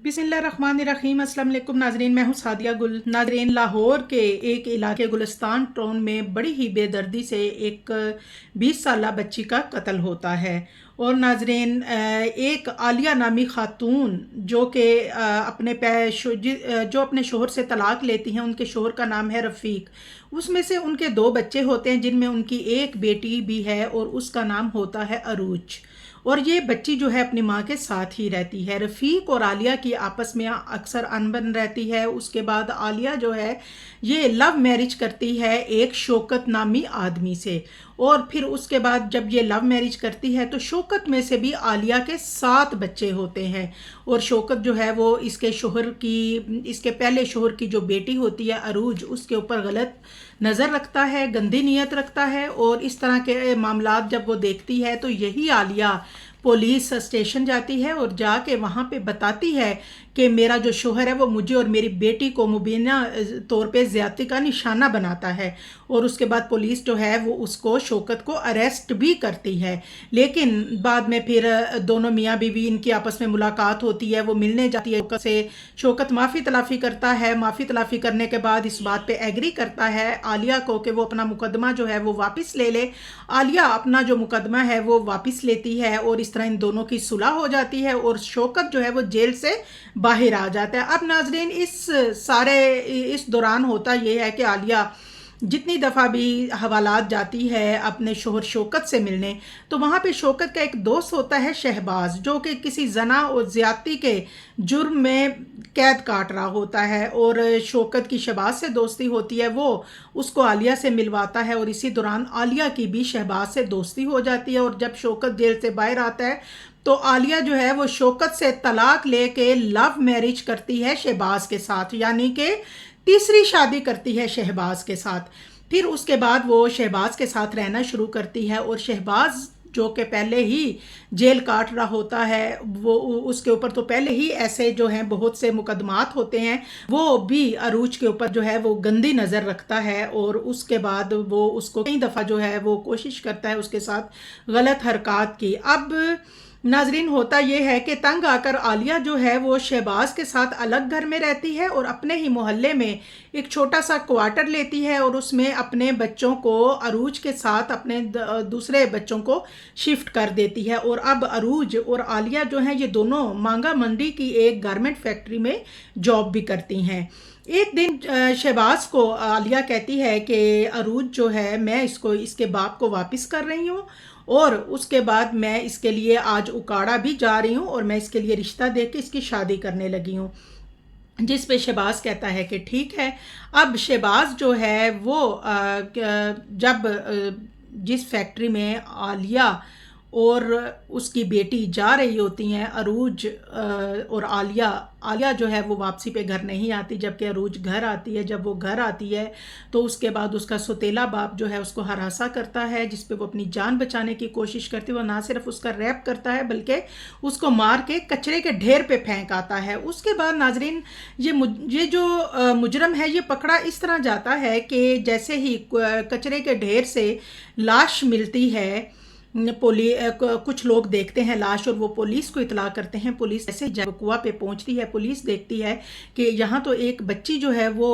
बिस्मिल्लाहिर्रहमानिर्रहीम। अस्सलाम वालेकुम नाजरीन, मैं हूँ सादिया गुल। नाजरीन, लाहौर के एक इलाके गुलिस्तान टाउन में बड़ी ही बेदर्दी से एक 20 साला बच्ची का कत्ल होता है। और नाजरीन, एक आलिया नामी खातून जो कि जो अपने शोहर से तलाक लेती हैं, उनके शोहर का नाम है रफ़ीक। उसमें से उनके 2 बच्चे होते हैं जिनमें उनकी एक बेटी भी है और उसका नाम होता है अरूज। और ये बच्ची जो है अपनी माँ के साथ ही रहती है। रफ़ीक और आलिया की आपस में अक्सर अनबन रहती है। उसके बाद आलिया जो है ये लव मैरिज करती है एक शौकत नामी आदमी से। और फिर उसके बाद जब ये लव मैरिज करती है तो शौकत में से भी आलिया के 7 बच्चे होते हैं। और शौकत जो है वो इसके पहले शोहर की जो बेटी होती है अरूज, उसके ऊपर गलत नज़र रखता है, गंदी नीयत रखता है। और इस तरह के मामलात जब वो देखती है तो यही आलिया पुलिस स्टेशन जाती है और जाके वहाँ पे बताती है कि मेरा जो शोहर है वो मुझे और मेरी बेटी को मुबीना तौर पे ज़्यादती का निशाना बनाता है। और उसके बाद पुलिस जो है वो उसको शौकत को अरेस्ट भी करती है। लेकिन बाद में फिर दोनों मियाँ बीवी इनकी आपस में मुलाकात होती है, वो मिलने जाती है शौकत से। शौकत माफ़ी तलाफ़ी करता है। माफ़ी तलाफ़ी करने के बाद इस बात पे एग्री करता है आलिया को कि वो अपना मुकदमा जो है वो वापस ले ले। आलिया अपना जो मुकदमा है वो वापस लेती है और इस तरह इन दोनों की सुलह हो जाती है और शौकत जो है वो जेल से बाहर आ जाता है। अब नाजरीन, इस दौरान होता ये है कि आलिया जितनी दफ़ा भी हवालात जाती है अपने शोहर शौकत से मिलने, तो वहाँ पे शौकत का एक दोस्त होता है शहबाज, जो कि किसी जना और ज़्यादती के जुर्म में कैद काट रहा होता है। और शौकत की शहबाज से दोस्ती होती है, वो उसको आलिया से मिलवाता है और इसी दौरान आलिया की भी शहबाज से दोस्ती हो जाती है। और जब शौकत जेल से बाहर आता है तो आलिया जो है वो शौकत से तलाक लेके लव मैरिज करती है शहबाज के साथ, यानी कि तीसरी शादी करती है शहबाज के साथ। फिर उसके बाद वो शहबाज के साथ रहना शुरू करती है और शहबाज जो कि पहले ही जेल काट रहा होता है, वो उसके ऊपर तो पहले ही ऐसे जो हैं बहुत से मुकदमात होते हैं, वो भी अरूज के ऊपर जो है वो गंदी नज़र रखता है। और उसके बाद वो उसको कई दफ़ा जो है वो कोशिश करता है उसके साथ गलत हरकत की। अब नाजरीन, होता यह है कि तंग आकर आलिया जो है वो शहबाज के साथ अलग घर में रहती है और अपने ही मोहल्ले में एक छोटा सा क्वार्टर लेती है और उसमें अपने बच्चों को अरूज के साथ अपने दूसरे बच्चों को शिफ्ट कर देती है। और अब अरूज और आलिया जो हैं ये दोनों मांगा मंडी की एक गारमेंट फैक्ट्री में जॉब भी करती हैं। एक दिन शहबाज को आलिया कहती है कि अरूज जो है मैं इसके बाप को वापस कर रही हूँ और उसके बाद मैं इसके लिए आज उकाड़ा भी जा रही हूँ और मैं इसके लिए रिश्ता देके इसकी शादी करने लगी हूँ। जिस पे शहबाज कहता है कि ठीक है। अब शहबाज जो है वो जिस फैक्ट्री में आलिया और उसकी बेटी जा रही होती हैं, अरूज और आलिया जो है वो वापसी पे घर नहीं आती, जबकि अरूज घर आती है। जब वो घर आती है तो उसके बाद उसका सौतेला बाप जो है उसको हरासा करता है, जिस पे वो अपनी जान बचाने की कोशिश करती है। वो ना सिर्फ उसका रैप करता है बल्कि उसको मार के कचरे के ढेर पे फेंक आता है। उसके बाद नाजरीन, ये जो मुजरम है ये पकड़ा इस तरह जाता है कि जैसे ही कचरे के ढेर से लाश मिलती है, कुछ लोग देखते हैं लाश और वो पुलिस को इतला करते हैं। पुलिस ऐसे जब कुआं पे पहुंचती है, पुलिस देखती है कि यहाँ तो एक बच्ची जो है वो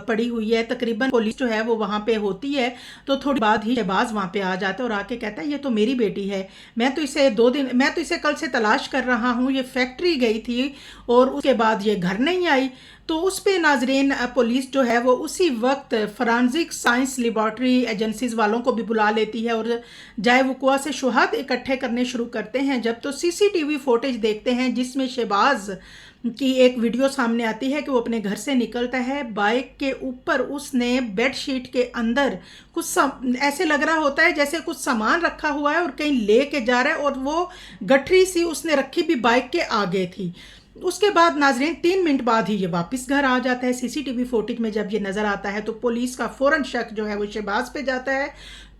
पड़ी हुई है। तकरीबन पुलिस जो है वो वहाँ पे होती है तो थोड़ी बाद ही शहबाज वहाँ पे आ जाता है और आके कहता है ये तो मेरी बेटी है, मैं तो इसे कल से तलाश कर रहा हूँ, ये फैक्ट्री गई थी और उसके बाद ये घर नहीं आई। तो उस पे नाजरीन पुलिस जो है वो उसी वक्त फॉरेंसिक साइंस लेबॉर्ट्री एजेंसीज वालों को भी बुला लेती है और जाए वकुआ से शुहाद इकट्ठे करने शुरू करते हैं। जब तो सीसीटीवी फुटेज देखते हैं जिसमें शहबाज की एक वीडियो सामने आती है कि वो अपने घर से निकलता है, बाइक के ऊपर उसने बेडशीट के अंदर ऐसे लग रहा होता है जैसे कुछ सामान रखा हुआ है और कहीं ले के जा रहा है और वो गठरी सी उसने रखी भी बाइक के आगे थी। उसके बाद नाजरीन 3 मिनट बाद ही ये वापस घर आ जाता है। सीसीटीवी फुटेज में जब ये नज़र आता है तो पुलिस का फ़ौरन शक जो है वो शहबाज पे जाता है।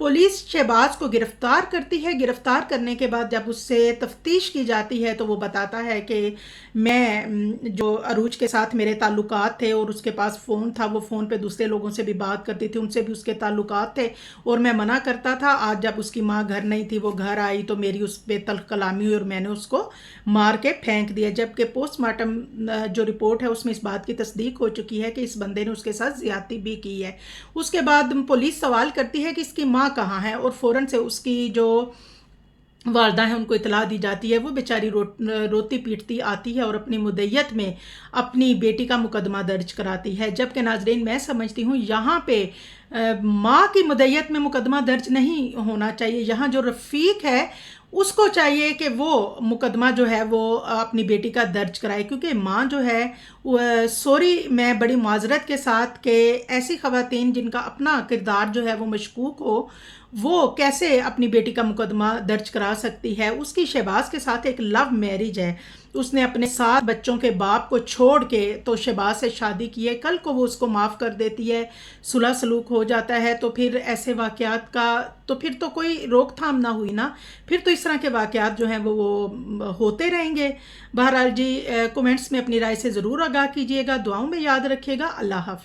पुलिस शहबाज को गिरफ्तार करती है। गिरफ्तार करने के बाद जब उससे तफ्तीश की जाती है तो वो बताता है कि मैं जो अरूज के साथ मेरे ताल्लुकात थे और उसके पास फ़ोन था, वो फ़ोन पे दूसरे लोगों से भी बात करती थी, उनसे भी उसके ताल्लुकात थे और मैं मना करता था। आज जब उसकी माँ घर नहीं थी, वो घर आई तो मेरी उस पर तल्ख कलामी हुई और मैंने उसको मार के फेंक दिया। जबकि पोस्टमार्टम जो रिपोर्ट है उसमें इस बात की तस्दीक हो चुकी है कि इस बंदे ने उसके साथ ज़्यादती भी की है। उसके बाद पुलिस सवाल करती है कि इसकी माँ कहाँ है और फ़ौरन से उसकी जो वालदा है उनको इतला दी जाती है। वो बेचारी रोती पीटती आती है और अपनी मुद्दत में अपनी बेटी का मुकदमा दर्ज कराती है। जबकि नाजरीन, मैं समझती हूँ यहाँ पे माँ की मुद्दत में मुकदमा दर्ज नहीं होना चाहिए। यहाँ जो रफ़ीक है उसको चाहिए कि वो मुकदमा जो है वो अपनी बेटी का दर्ज कराए, क्योंकि माँ जो है सॉरी, मैं बड़ी माजरत के साथ कि ऐसी ख़वातीन जिनका अपना किरदार जो है वो मशकूक हो, वो कैसे अपनी बेटी का मुकदमा दर्ज करा सकती है। उसकी शहबाज के साथ एक लव मैरिज है, उसने अपने 7 बच्चों के बाप को छोड़ के तो शहबाज से शादी की है। कल को वो उसको माफ़ कर देती है, सुलह सलूक हो जाता है, तो फिर ऐसे वाक़यात का तो फिर तो कोई रोकथाम ना हुई ना, फिर तो इस तरह के वाक़यात जो हैं वो होते रहेंगे। बहरहाल जी, कमेंट्स में अपनी राय से ज़रूर आगाह कीजिएगा, दुआओं में याद रखिएगा। अल्लाह हाफ़िज़।